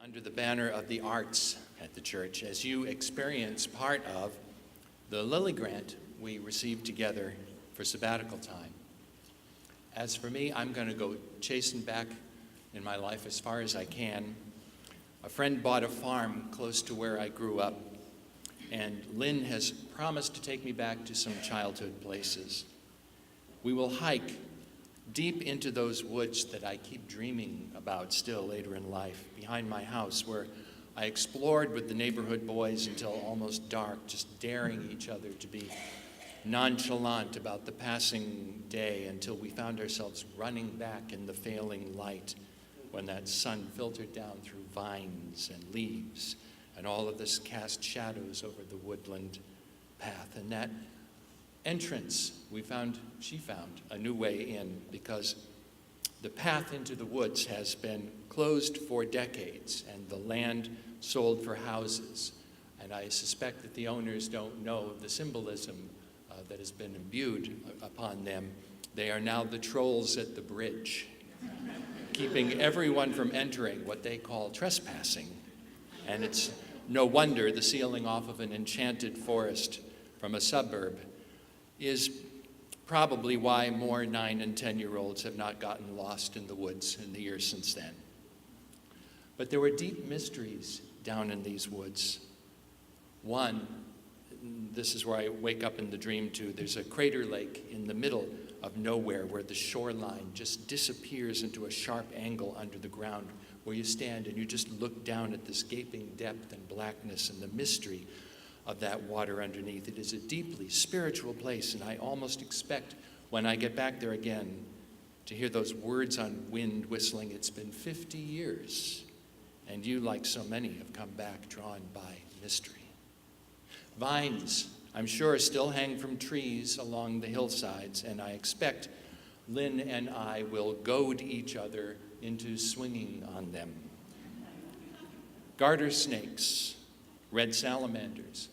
under the banner of the arts at the church as you experience part of the Lilly Grant we received together for sabbatical time. As for me, I'm going to go chasing back in my life as far as I can. A friend bought a farm close to where I grew up, and Lynn has promised to take me back to some childhood places. We will hike deep into those woods that I keep dreaming about still later in life, behind my house, where I explored with the neighborhood boys until almost dark, just daring each other to be nonchalant about the passing day until we found ourselves running back in the failing light when that sun filtered down through vines and leaves and all of this cast shadows over the woodland path. And that entrance, she found a new way in, because the path into the woods has been closed for decades and the land sold for houses. And I suspect that the owners don't know the symbolism that has been imbued upon them. They are now the trolls at the bridge, keeping everyone from entering, what they call trespassing. And it's no wonder the sealing off of an enchanted forest from a suburb is probably why more 9- and 10-year-olds have not gotten lost in the woods in the years since then. But there were deep mysteries down in these woods. One, this is where I wake up in the dream too, there's a crater lake in the middle of nowhere where the shoreline just disappears into a sharp angle under the ground, where you stand and you just look down at this gaping depth and blackness and the mystery of that water underneath. It is a deeply spiritual place, and I almost expect when I get back there again to hear those words on wind whistling, "It's been 50 years, and you, like so many, have come back drawn by mystery." Vines, I'm sure, still hang from trees along the hillsides, and I expect Lynn and I will goad each other into swinging on them. Garter snakes, red salamanders,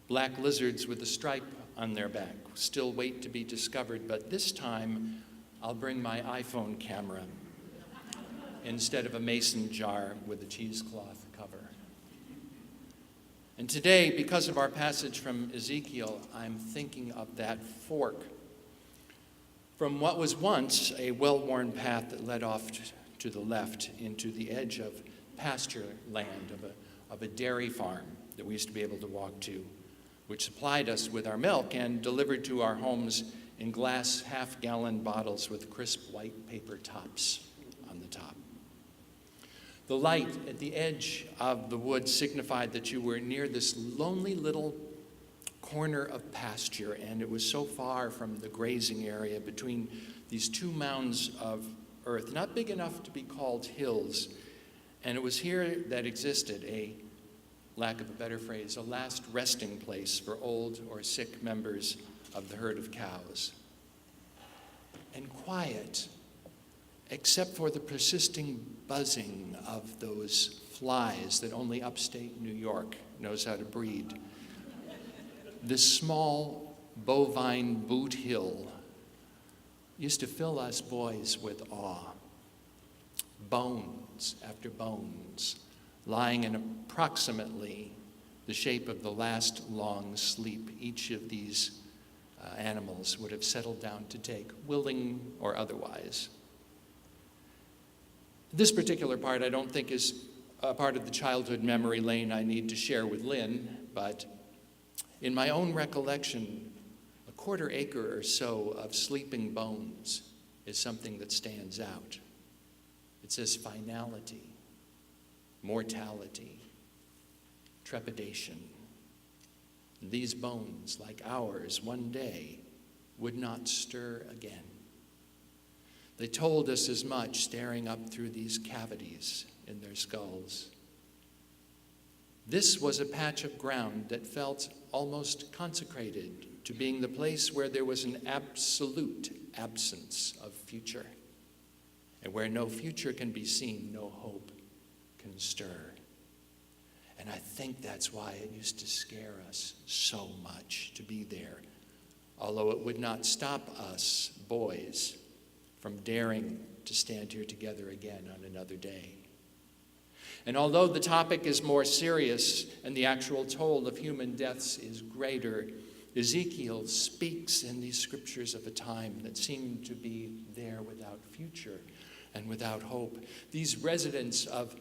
black lizards with a stripe on their back still wait to be discovered, but this time I'll bring my iPhone camera instead of a mason jar with a cheesecloth cover. And today, because of our passage from Ezekiel, I'm thinking of that fork from what was once a well-worn path that led off to the left into the edge of pasture land of a dairy farm that we used to be able to walk to, which supplied us with our milk and delivered to our homes in glass half-gallon bottles with crisp white paper tops on the top. The light at the edge of the woods signified that you were near this lonely little corner of pasture, and it was so far from the grazing area between these two mounds of earth, not big enough to be called hills. And it was here that existed, a lack of a better phrase, a last resting place for old or sick members of the herd of cows. And quiet, except for the persisting buzzing of those flies that only upstate New York knows how to breed. This small bovine boot hill used to fill us boys with awe. Bones after bones, lying in approximately the shape of the last long sleep each of these animals would have settled down to take, willing or otherwise. This particular part I don't think is a part of the childhood memory lane I need to share with Lynn, but in my own recollection, a quarter acre or so of sleeping bones is something that stands out. It says finality, mortality, trepidation. These bones, like ours, one day would not stir again. They told us as much staring up through these cavities in their skulls. This was a patch of ground that felt almost consecrated to being the place where there was an absolute absence of future. And where no future can be seen, no hope can stir. And I think that's why it used to scare us so much to be there, although it would not stop us, boys, from daring to stand here together again on another day. And although the topic is more serious and the actual toll of human deaths is greater, Ezekiel speaks in these scriptures of a time that seemed to be there without future and without hope. These residents of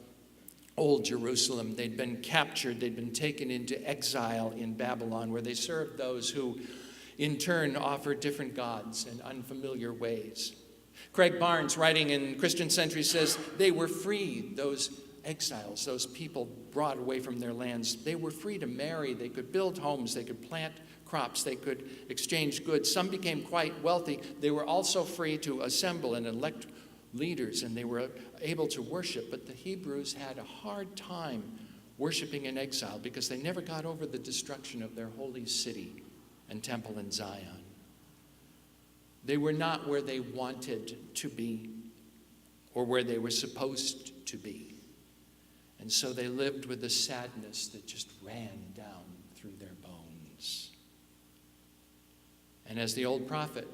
Old Jerusalem, they'd been captured, they'd been taken into exile in Babylon, where they served those who in turn offered different gods in unfamiliar ways. Craig Barnes, writing in Christian Century, says they were free, those exiles, those people brought away from their lands. They were free to marry, they could build homes, they could plant crops, they could exchange goods. Some became quite wealthy. They were also free to assemble and elect leaders, and they were able to worship. But the Hebrews had a hard time worshiping in exile because they never got over the destruction of their holy city and temple in Zion. They were not where they wanted to be or where they were supposed to be. And so they lived with a sadness that just ran down through their bones. And as the old prophet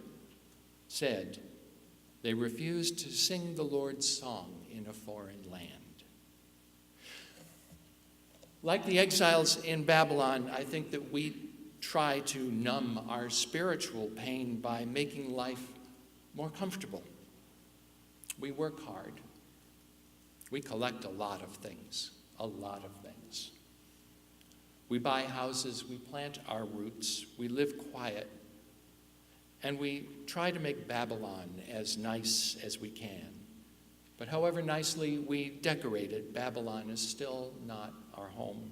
said, they refused to sing the Lord's song in a foreign land. Like the exiles in Babylon, I think that we try to numb our spiritual pain by making life more comfortable. We work hard. We collect a lot of things. We buy houses, we plant our roots, we live quiet, and we try to make Babylon as nice as we can. But however nicely we decorate it, Babylon is still not our home.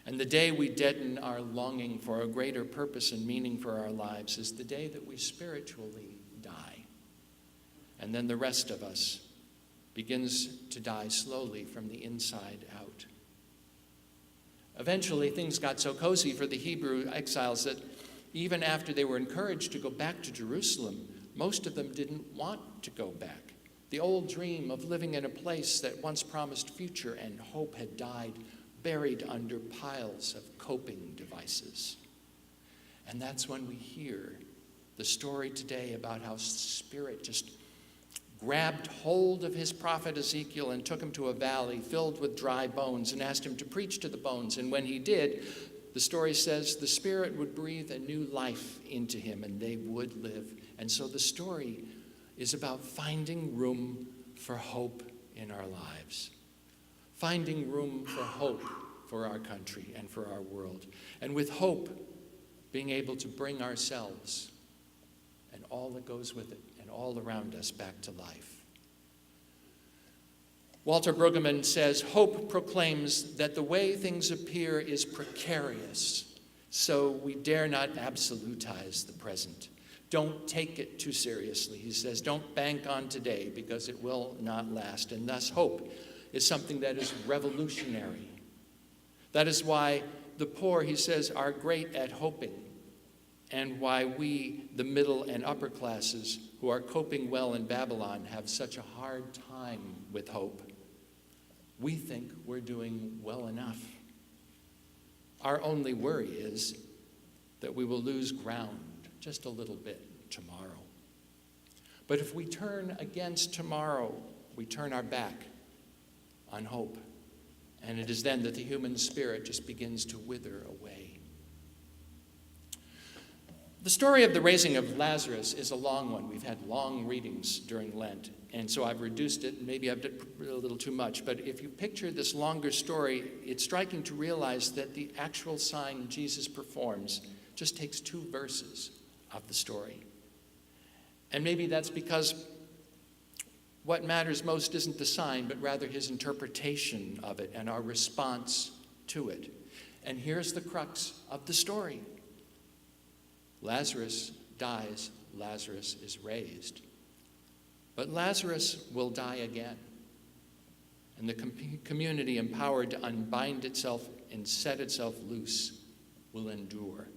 And the day we deaden our longing for a greater purpose and meaning for our lives is the day that we spiritually die. And then the rest of us begins to die slowly from the inside out. Eventually, things got so cozy for the Hebrew exiles that even after they were encouraged to go back to Jerusalem, most of them didn't want to go back. The old dream of living in a place that once promised future and hope had died, buried under piles of coping devices. And that's when we hear the story today about how Spirit just grabbed hold of his prophet Ezekiel and took him to a valley filled with dry bones and asked him to preach to the bones. And when he did, the story says the Spirit would breathe a new life into him and they would live. And so the story is about finding room for hope in our lives. Finding room for hope for our country and for our world. And with hope, being able to bring ourselves and all that goes with it and all around us back to life. Walter Brueggemann says, hope proclaims that the way things appear is precarious, so we dare not absolutize the present. Don't take it too seriously, he says. Don't bank on today because it will not last. And thus hope is something that is revolutionary. That is why the poor, he says, are great at hoping, and why we, the middle and upper classes, who are coping well in Babylon, have such a hard time with hope. We think we're doing well enough. Our only worry is that we will lose ground just a little bit tomorrow. But if we turn against tomorrow, we turn our back on hope. And it is then that the human spirit just begins to wither away. The story of the raising of Lazarus is a long one. We've had long readings during Lent, and so I've reduced it. Maybe I've done a little too much, but if you picture this longer story, it's striking to realize that the actual sign Jesus performs just takes 2 verses of the story. And maybe that's because what matters most isn't the sign, but rather his interpretation of it and our response to it. And here's the crux of the story. Lazarus dies, Lazarus is raised. But Lazarus will die again. And the community, empowered to unbind itself and set itself loose, will endure.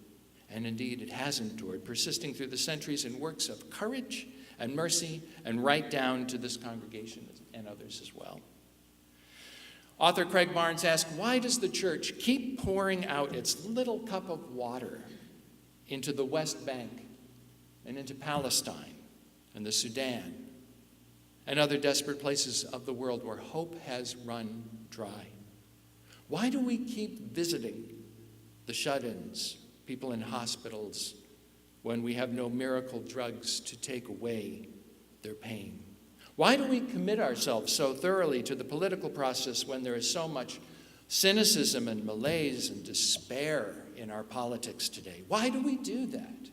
And indeed, it has endured, persisting through the centuries in works of courage and mercy, and right down to this congregation and others as well. Author Craig Barnes asked, why does the church keep pouring out its little cup of water into the West Bank and into Palestine and the Sudan and other desperate places of the world where hope has run dry? Why do we keep visiting the shut-ins, people in hospitals, when we have no miracle drugs to take away their pain? Why do we commit ourselves so thoroughly to the political process when there is so much cynicism and malaise and despair in our politics today? Why do we do that?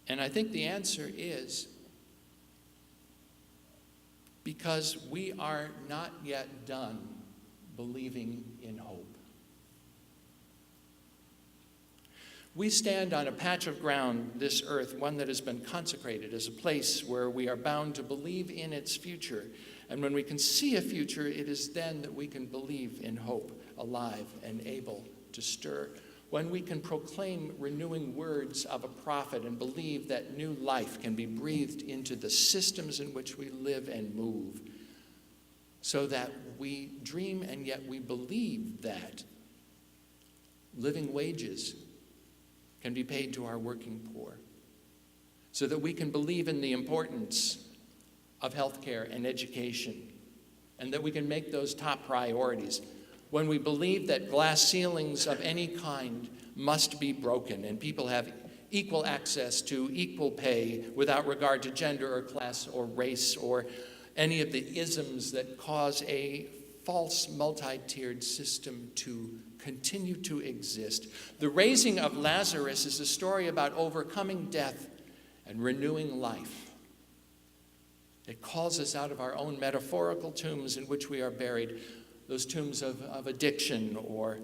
And I think the answer is because we are not yet done believing in hope. We stand on a patch of ground, this earth, one that has been consecrated as a place where we are bound to believe in its future. And when we can see a future, it is then that we can believe in hope, alive and able to stir. When we can proclaim renewing words of a prophet and believe that new life can be breathed into the systems in which we live and move, so that we dream and yet we believe that living wages can be paid to our working poor, so that we can believe in the importance of health care and education, and that we can make those top priorities. When we believe that glass ceilings of any kind must be broken and people have equal access to equal pay without regard to gender or class or race or any of the isms that cause a false multi-tiered system to continue to exist. The raising of Lazarus is a story about overcoming death and renewing life. It calls us out of our own metaphorical tombs in which we are buried, those tombs of addiction or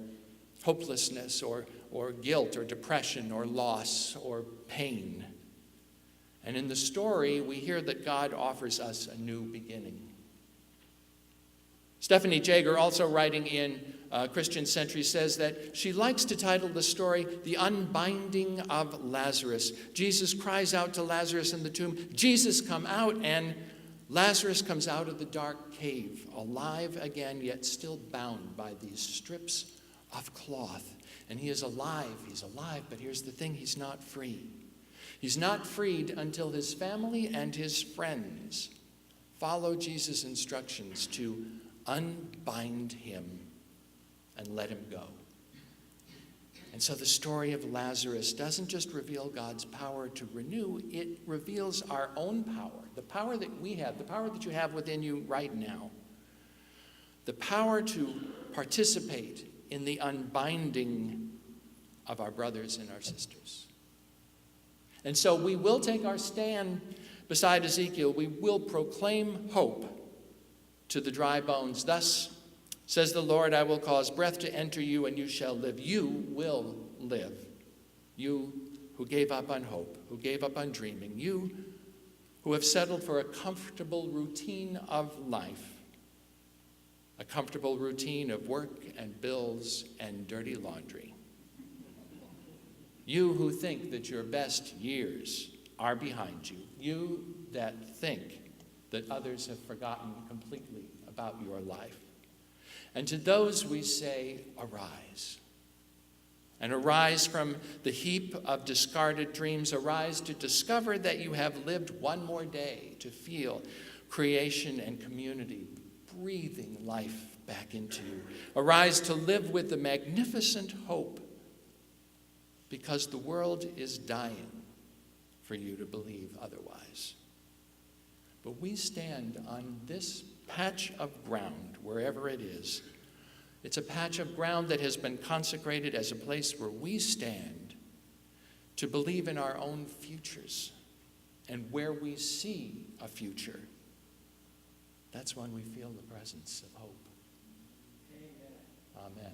hopelessness or guilt or depression or loss or pain. And in the story, we hear that God offers us a new beginning. Stephanie Jager, also writing in Christian Century, says that she likes to title the story, The Unbinding of Lazarus. Jesus cries out to Lazarus in the tomb, Jesus, come out, and Lazarus comes out of the dark cave, alive again, yet still bound by these strips of cloth. And he's alive, but here's the thing, he's not free. He's not freed until his family and his friends follow Jesus' instructions to unbind him and let him go. And so the story of Lazarus doesn't just reveal God's power to renew, it reveals our own power, the power that we have, the power that you have within you right now, the power to participate in the unbinding of our brothers and our sisters. And so we will take our stand beside Ezekiel. We will proclaim hope to the dry bones. Thus says the Lord, I will cause breath to enter you, and you shall live. You will live. You who gave up on hope, who gave up on dreaming, you who have settled for a comfortable routine of life, a comfortable routine of work and bills and dirty laundry. You who think that your best years are behind you. You that think that others have forgotten completely about your life. And to those we say, arise. And arise from the heap of discarded dreams. Arise to discover that you have lived one more day to feel creation and community breathing life back into you. Arise to live with the magnificent hope, because the world is dying for you to believe otherwise. But we stand on this patch of ground, wherever it is. It's a patch of ground that has been consecrated as a place where we stand to believe in our own futures. And where we see a future, that's when we feel the presence of hope. Amen.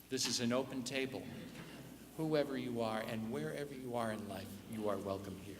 This is an open table. Whoever you are and wherever you are in life, you are welcome here.